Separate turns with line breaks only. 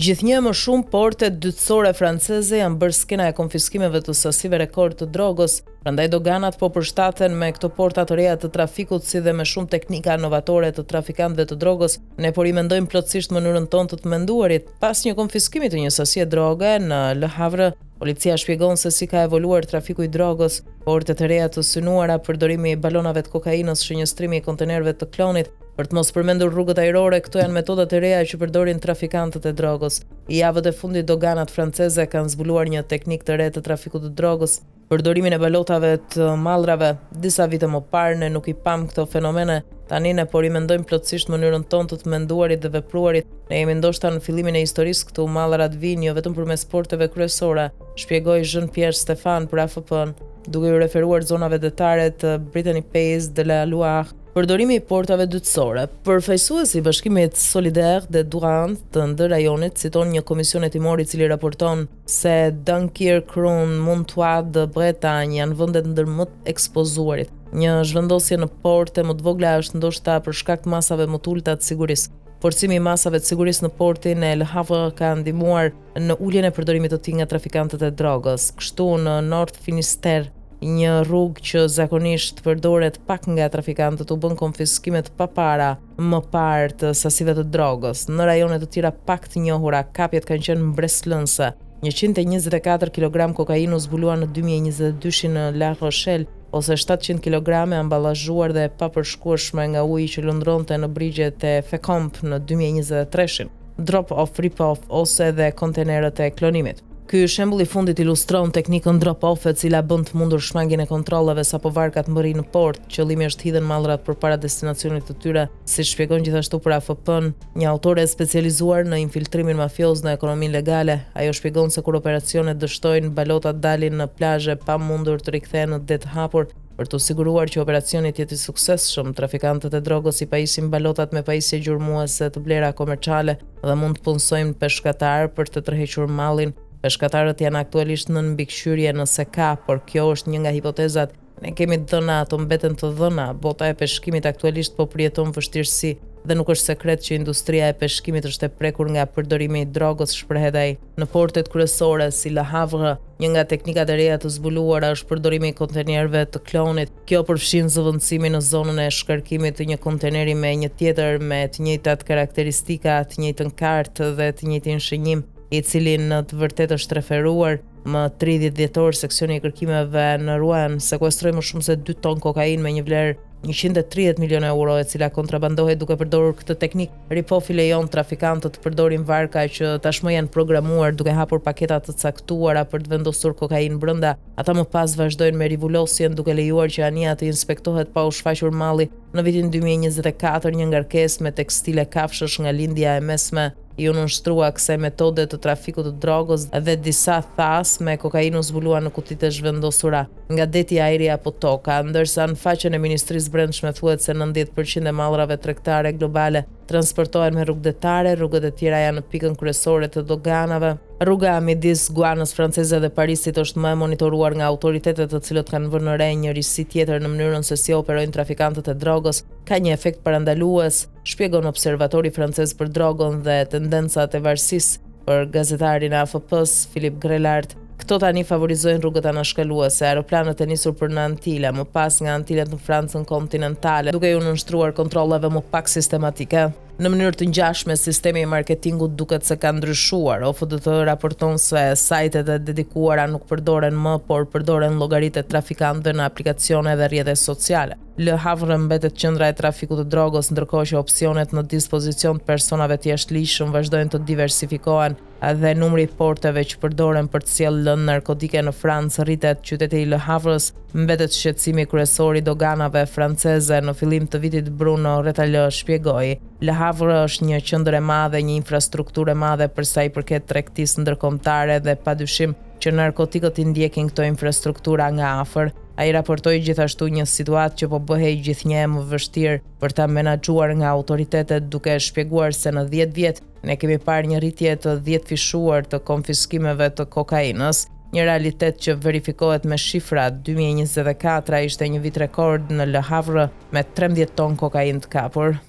Gjithnjë më shumë portet dytësore franceze janë bërë skena e konfiskimeve të sasive rekord të drogës, prandaj doganat po përshtaten me këto porta të reja të trafikut si dhe me shumë teknika inovatore të trafikantëve të drogës. Ne po rimendojmë plotësisht mënyrën tonë të menduarit. Pas një konfiskimi të një sasie droge në Le Havre, policia shpjegon se si ka evoluar trafiku i drogës, portet e reja të synuara, përdorimi i balonave të kokainës, shënjestrimi i kontenerëve të klonit. Për të mos përmendur rrugët ajrore, këto janë metodat e reja që përdorin trafikantët e drogës. I javët e fundit doganat franceze kanë zbuluar një teknikë të re të trafikut të drogës, përdorimin e balotave të mallrave. Disa vite më parë ne nuk i pam këto fenomene, tani ne po rimendojmë plotësisht mënyrën tonë të menduarit dhe vepruarit. Ne jemi ndoshta në fillimin e historisë këtu, mallrat vijnë jo vetëm përmes porteve kryesore, shpjegoi Jean-Pierre Stefan për AFP-n, duke u referuar zonave detare të Brittany Pays de la Loire. Përdorimi i portave dytësore. Përfaqësuesi i Bashkimit Solidaire de Durand të ndër rajonit citon një komision hetimor i cili raporton se Dunkirk, Rouen, Montois de Bretagne janë vendet ndër më të ekspozuarit. Një zhvendosje në porte më të vogla është ndoshta për shkak të masave më të ulta të sigurisë. Forcimi i masave të sigurisë në portin e Le Havre ka ndihmuar në uljen e përdorimit të tij nga trafikantët e drogës. Kështu në Nord Finisterre, një rrugë që zakonisht përdoret pak nga trafikantët, u bën konfiskimet pa para më parë të sasive të drogës. Në rajone të tjera pak të njohura, kapjet kanë qenë mbreslënse. 124 kg kokainë u zbulua në 2022 në La Rochelle, ose 700 kg amballazhuar dhe papërshkueshme nga uji që lëndronte në brigjet e Fécamp në 2023. Drop-off, rip-off ose dhe kontenerët e klonimit. Ky shembull i fundit ilustron teknikën drop-off e cila bën të mundur shmangjen e kontrolleve sapo varkat mbërrin në port. Qëllimi është hidhen mallrat përpara destinacionit të tyre, si shpjegon gjithashtu për AFP-n një autore e specializuar në infiltrimin mafioz në ekonominë legale. Ajo shpjegon se kur operacionet dështojnë, balotat dalin në plazhe pa mundur të rikthehen në det hapur. Për të siguruar që operacioni të jetë i suksesshëm, trafikantët e drogës i pajisin balotat me pajisje gjurmuese të blera komerciale dhe mund të punësojnë peshkatar për të tërhequr mallin. Peshkatarët janë aktualisht në mbikëqyrje nëse ka, por kjo është një nga hipotezat. Ne kemi dhëna, ato mbeten të dhëna. Bota e peshkimit aktualisht po përjeton vështirësi dhe nuk është sekret që industria e peshkimit është e prekur nga përdorimi i drogës, shprehet ai. Në portet kryesore si Le Havre, një nga teknikat e reja të zbuluara është përdorimi i kontenerëve të klonit. Kjo përfshin zëvendësimin në zonën e shkarkimit të një konteneri me një tjetër me të njëjtat karakteristika, të njëjtën kartë dhe të njëjtin shënjim, i cili në të vërtetë është referuar. Më 30 dhjetor seksioni i kërkimeve në Rouen sekuestroi më shumë se 2 ton kokainë me një vlerë 130 milionë euro, e cila kontrabandohet duke përdorur këtë teknikë. Rip-off i lejon trafikantët të përdorin varka që tashmë janë programuar duke hapur paketa të caktuara për të vendosur kokainë brenda. Ata më pas vazhdojnë me rivulosjen duke lejuar që anija të inspektohet pa u shfaqur malli. Në vitin 2024 një ngarkesë me tekstile kafshësh nga lindja e mesme i nënshtrua kësaj metode të trafikut të drogës dhe disa thas me kokainë u zbulua në kutitë e zhvendosura nga deti ajri apo toka, ndërsa në faqen e Ministrisë Brendshme thuhet se 90% e mallrave tregtare globale transportohen me rrugë detare, rrugët e tjera janë në pikën kryesore të doganave. Rruga midis Guanës franceze dhe Parisit është më e monitoruar nga autoritetet, të cilët kanë vënë re një risi tjetër në mënyrën se si operojnë trafikantët e drogës. Ka një efekt parandalues, shpjegon observatori francez për drogën dhe tendencat e varësisë për gazetarin e AFP-s Philippe Grelard. Këto tani favorizojnë rrugët anashkaluese, aeroplanët e nisur për në Antile, më pas nga Antilet në Francën kontinentale, duke u nënshtruar kontrolleve më pak sistematike. Në mënyrë të ngjashme, sistemi i marketingut duket se ka ndryshuar. OFDT raporton se sajtet e dedikuara nuk përdoren më, por përdoren llogaritë e trafikantëve në aplikacione dhe rrjetet sociale. Le Havre mbetet qendra e trafikut të drogës, ndërkohë që opsionet në dispozicion të personave të jashtëligjshëm vazhdojnë të diversifikohen dhe numri i porteve që përdoren për të sjellë lëndë narkotike në Francë rritet. Qyteti i Le Havres mbetet shqetësimi kryesor i doganave franceze. Në fillim të vitit Bruno Retailleau shpjegoi, Le Havre është një qendër e madhe, një infrastrukturë e madhe për sa i përket tregtisë ndërkombëtare dhe padyshim që narkotikët i ndjekin këto infrastruktura nga afër. Ai raportoi gjithashtu një situatë që po bëhej gjithnjë më vështirë për ta menaxhuar nga autoritetet, duke shpjeguar se në 10 vjet ne kemi parë një rritje të 10 fishuar të konfiskimeve të kokainës, një realitet që verifikohet me shifra. 2024 ishte një vit rekord në Le Havre me 13 ton kokainë të kapur.